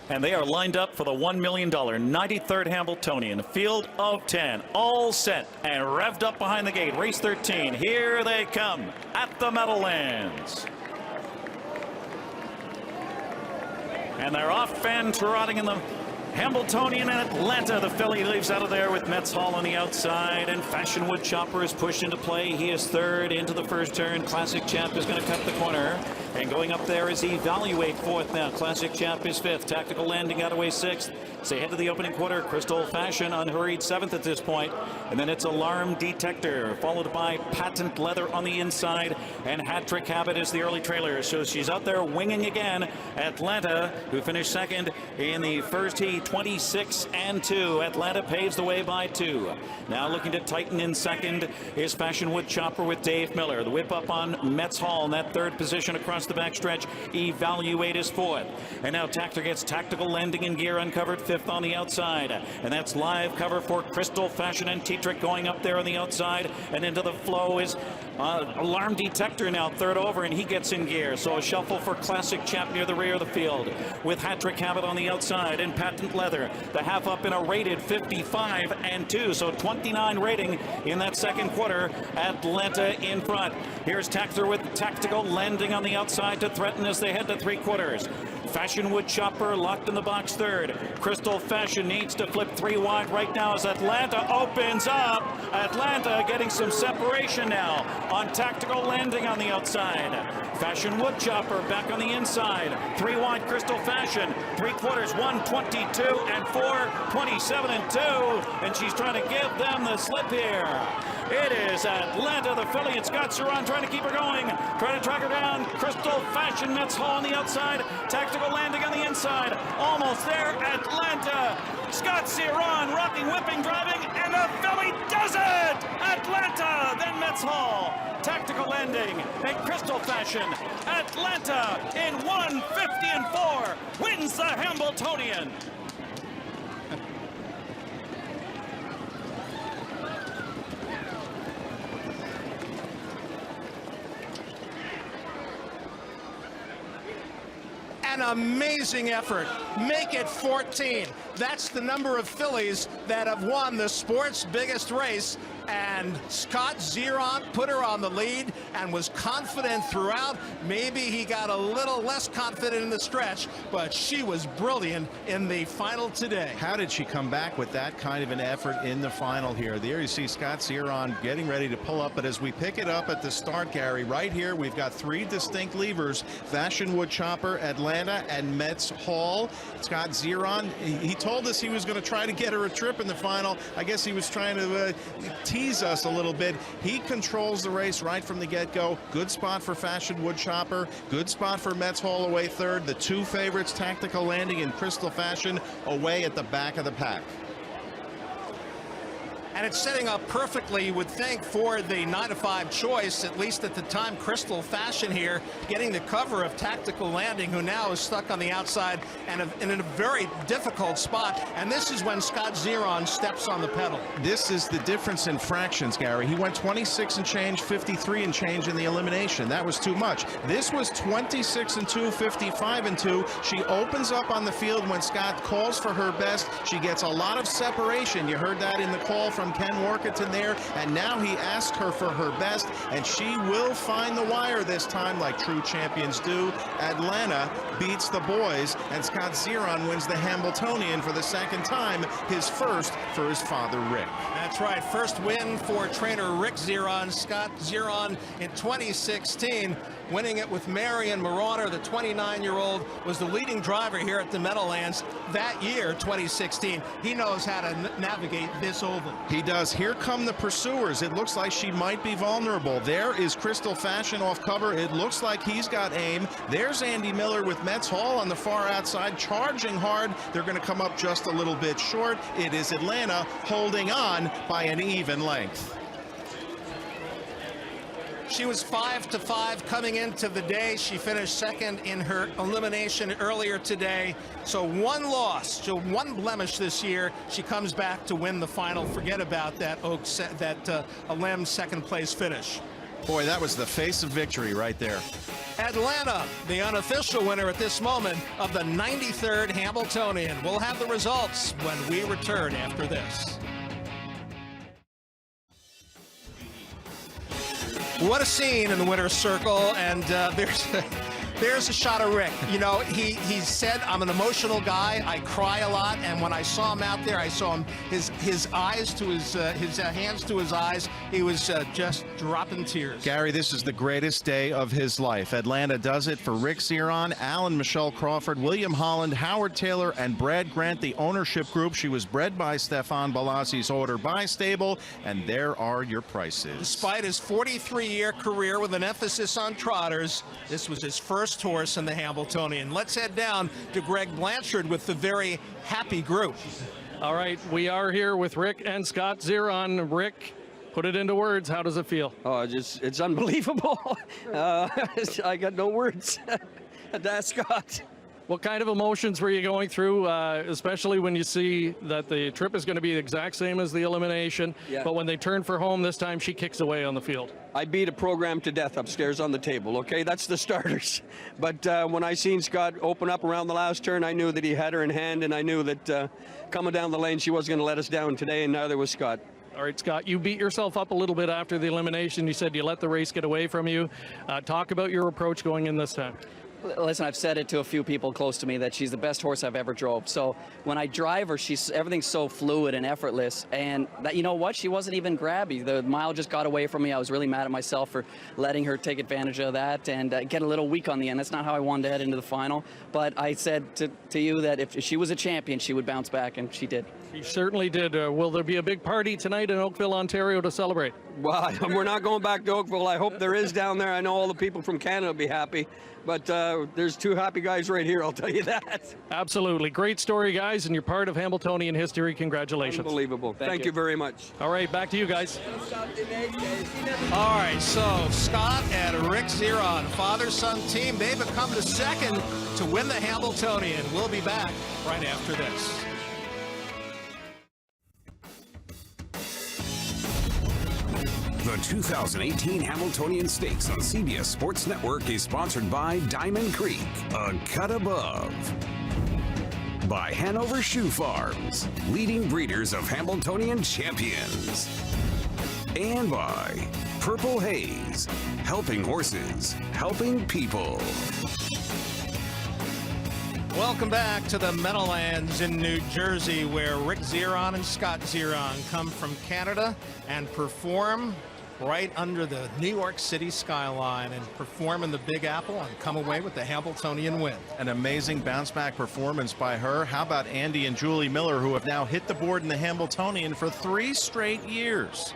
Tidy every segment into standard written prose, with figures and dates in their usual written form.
And they are lined up for the $1 million 93rd Hambletonian. Field of 10, all set and revved up behind the gate. Race 13, here they come at the Meadowlands. And they're off and trotting in the Hambletonian and Atlanta. The filly leaves out of there with Metz Hall on the outside, and Fashion Wood Chopper is pushed into play. He is third into the first turn. Classic Chap is going to cut the corner, and going up there is Evaluate fourth now. Classic Chap is fifth. Tactical Landing out of way sixth. So ahead to the opening quarter, Crystal Fashion unhurried seventh at this point, and then it's Alarm Detector, followed by Patent Leather on the inside, and Hat Trick Habit is the early trailer. So she's out there winging again. Atlanta, who finished second in the first heat, 26-2. Atlanta paves the way by 2. Now looking to tighten in second is Fashion Wood Chopper with Dave Miller. The whip up on Metz Hall in that third position across the backstretch. Evaluate is fourth. And now Tactor gets Tactical Landing in gear uncovered, fifth on the outside. And that's live cover for Crystal Fashion and T-Trick going up there on the outside. And into the flow is Alarm Detector now third over, and he gets in gear. So a shuffle for Classic Chap near the rear of the field with Hat Trick Habit on the outside and Patent Leather. The half up in a rated 55-2. So 29 rating in that second quarter. Atlanta in front. Here's Tactor with Tactical Landing on the outside to threaten as they head to three quarters. Fashion Wood Chopper locked in the box third. Crystal Fashion needs to flip three wide right now as Atlanta opens up. Atlanta getting some separation now on Tactical Landing on the outside. Fashion Wood Chopper back on the inside. Three wide Crystal Fashion. Three quarters, 122 and 4, 27-2. And she's trying to give them the slip here. It is Atlanta, the filly, and Scott Ceron trying to keep her going. Trying to track her down. Crystal Fashion, Metz Hall on the outside. Tactical Landing on the inside. Almost there, Atlanta. Scott Ceron rocking, whipping, driving, and the filly does it! Atlanta, then Metz Hall. Tactical Landing and Crystal Fashion. Atlanta in 150-4 wins the Hambletonian. An amazing effort. Make it 14. That's the number of fillies that have won the sport's biggest race. And Scott Ceron put her on the lead and was confident throughout. Maybe he got a little less confident in the stretch, but she was brilliant in the final today. How did she come back with that kind of an effort in the final here? There you see Scott Ceron getting ready to pull up, but as we pick it up at the start, Gary, right here we've got three distinct levers: Fashion Wood Chopper, Atlanta, and Metz Hall. Scott Ceron, he told us he was going to try to get her a trip in the final. I guess he was trying to tease us a little bit. He controls the race right from the get-go. Good spot for Fashion Wood Chopper. Good spot for Metz Hall away third. The two favorites, Tactical Landing and Crystal Fashion, away at the back of the pack. And it's setting up perfectly, you would think, for the 9-5 choice, at least at the time. Crystal Fashion here getting the cover of Tactical Landing, who now is stuck on the outside and in a very difficult spot. And this is when Scott Ceron steps on the pedal. This is the difference in fractions, Gary. He went 26 and change, 53 and change in the elimination. That was too much. This was 26-2, 55-2. She opens up on the field when Scott calls for her best. She gets a lot of separation. You heard that in the call from Ken Workington there, and now he asked her for her best, and she will find the wire this time like true champions do. Atlanta beats the boys, and Scott Ceron wins the Hambletonian for the second time, his first for his father, Rick. That's right, first win for trainer Rick Ceron. Scott Ceron in 2016, winning it with Marion Marauder. The 29-year-old was the leading driver here at the Meadowlands that year, 2016. He knows how to navigate this oval. He does. Here come the pursuers. It looks like she might be vulnerable. There is Crystal Fashion off cover. It looks like he's got aim. There's Andy Miller with Metz Hall on the far outside, charging hard. They're going to come up just a little bit short. It is Atlanta holding on by an even length. She was 5-5 coming into the day. She finished second in her elimination earlier today. So one loss, so one blemish this year. She comes back to win the final. Forget about that Alem second place finish. Boy, that was the face of victory right there. Atlanta, the unofficial winner at this moment of the 93rd Hambletonian. We'll have the results when we return after this. What a scene in the winner's circle, and there's a shot of Rick. You know, he said, I'm an emotional guy. I cry a lot, and when I saw him out there, I saw him his eyes to his hands to his eyes. He was just dropping tears. Gary, this is the greatest day of his life. Atlanta does it for Rick Zeron, Alan Michelle Crawford, William Holland, Howard Taylor, and Brad Grant, the ownership group. She was bred by Stefan Balassi's Order by Stable, and there are your prices. Despite his 43-year career with an emphasis on trotters, this was his first horse in the Hambletonian. Let's head down to Greg Blanchard with the very happy group. All right, we are here with Rick and Scott Zeron. Rick, put it into words. How does it feel? Oh, it's unbelievable. I got no words. That's Scott. What kind of emotions were you going through, especially when you see that the trip is going to be the exact same as the elimination, Yeah. but when they turn for home this time, she kicks away on the field? I beat a program to death upstairs on the table, okay? That's the starters. But when I seen Scott open up around the last turn, I knew that he had her in hand, and I knew that coming down the lane, she wasn't going to let us down today, and neither was Scott. All right, Scott, you beat yourself up a little bit after the elimination. You said you let the race get away from you. Talk about your approach going in this time. Listen, I've said it to a few people close to me that she's the best horse I've ever drove. So when I drive her, everything's so fluid and effortless. And that, you know what? She wasn't even grabby. The mile just got away from me. I was really mad at myself for letting her take advantage of that and get a little weak on the end. That's not how I wanted to head into the final. But I said to you that if she was a champion, she would bounce back, and she did. She certainly did. Will there be a big party tonight in Oakville, Ontario to celebrate? Well, we're not going back to Oakville. I hope there is down there. I know all the people from Canada will be happy. But there's two happy guys right here, I'll tell you that. Absolutely. Great story, guys, and you're part of Hambletonian history. Congratulations. Unbelievable. Thank you very much. All right, back to you guys. All right, so Scott and Rick Zeron, father-son team, they become the second to win the Hambletonian. We'll be back right after this. The 2018 Hambletonian Stakes on CBS Sports Network is sponsored by Diamond Creek, a cut above. By Hanover Shoe Farms, leading breeders of Hambletonian champions. And by Purple Haze, helping horses, helping people. Welcome back to the Meadowlands in New Jersey, where Rick Zeron and Scott Zeron come from Canada and perform right under the New York City skyline and perform in the Big Apple and come away with the Hambletonian win. An amazing bounce-back performance by her. How about Andy and Julie Miller, who have now hit the board in the Hambletonian for 3 straight years?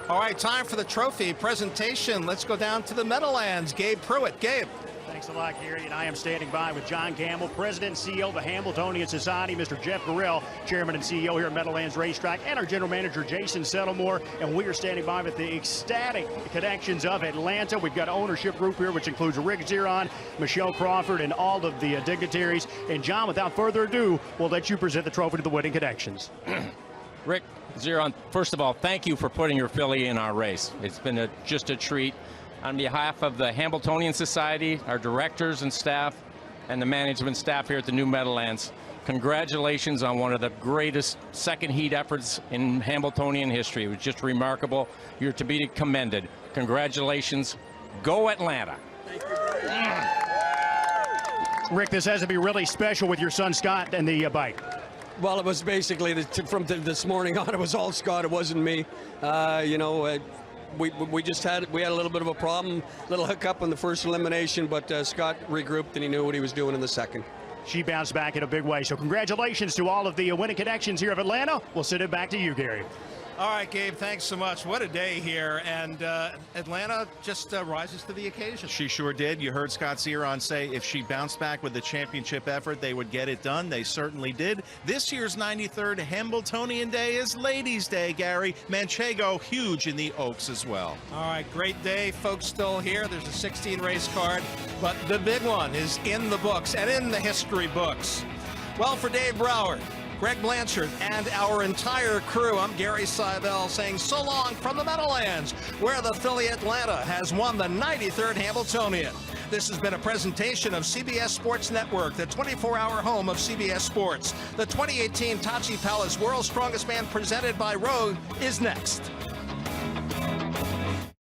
All right, time for the trophy presentation. Let's go down to the Meadowlands. Gabe Pruitt. Gabe. Thanks a lot, Gary. And I am standing by with John Campbell, President and CEO of the Hambletonian Society, Mr. Jeff Burrell, Chairman and CEO here at Meadowlands Racetrack, and our General Manager, Jason Settlemore. And we are standing by with the ecstatic connections of Atlanta. We've got an ownership group here, which includes Rick Zeron, Michelle Crawford, and all of the dignitaries. And John, without further ado, we'll let you present the trophy to the winning connections. Rick Zeron, first of all, thank you for putting your filly in our race. It's been just a treat. On behalf of the Hambletonian Society, our directors and staff, and the management staff here at the New Meadowlands, congratulations on one of the greatest second heat efforts in Hambletonian history. It was just remarkable. You're to be commended. Congratulations. Go Atlanta. Rick, this has to be really special with your son Scott and the bike. Well, it was basically from this morning on. It was all Scott. It wasn't me. We just had a little bit of a problem, little hiccup in the first elimination, but Scott regrouped and he knew what he was doing in the second. She bounced back in a big way. So congratulations to all of the winning connections here of Atlanta. We'll send it back to you, Gary. All right, Gabe, thanks so much. What a day here. And Atlanta just rises to the occasion. She sure did. You heard Scott Zeron say if she bounced back with the championship effort, they would get it done. They certainly did. This year's 93rd Hambletonian Day is Ladies' Day, Gary. Manchego huge in the Oaks as well. All right, great day. Folks still here. There's a 16 race card, but the big one is in the books and in the history books. Well, for Dave Broward, Greg Blanchard, and our entire crew, I'm Gary Seibel saying so long from the Meadowlands, where the filly Atlanta has won the 93rd Hambletonian. This has been a presentation of CBS Sports Network, the 24-hour home of CBS Sports. The 2018 Tachi Palace World's Strongest Man presented by Rogue is next.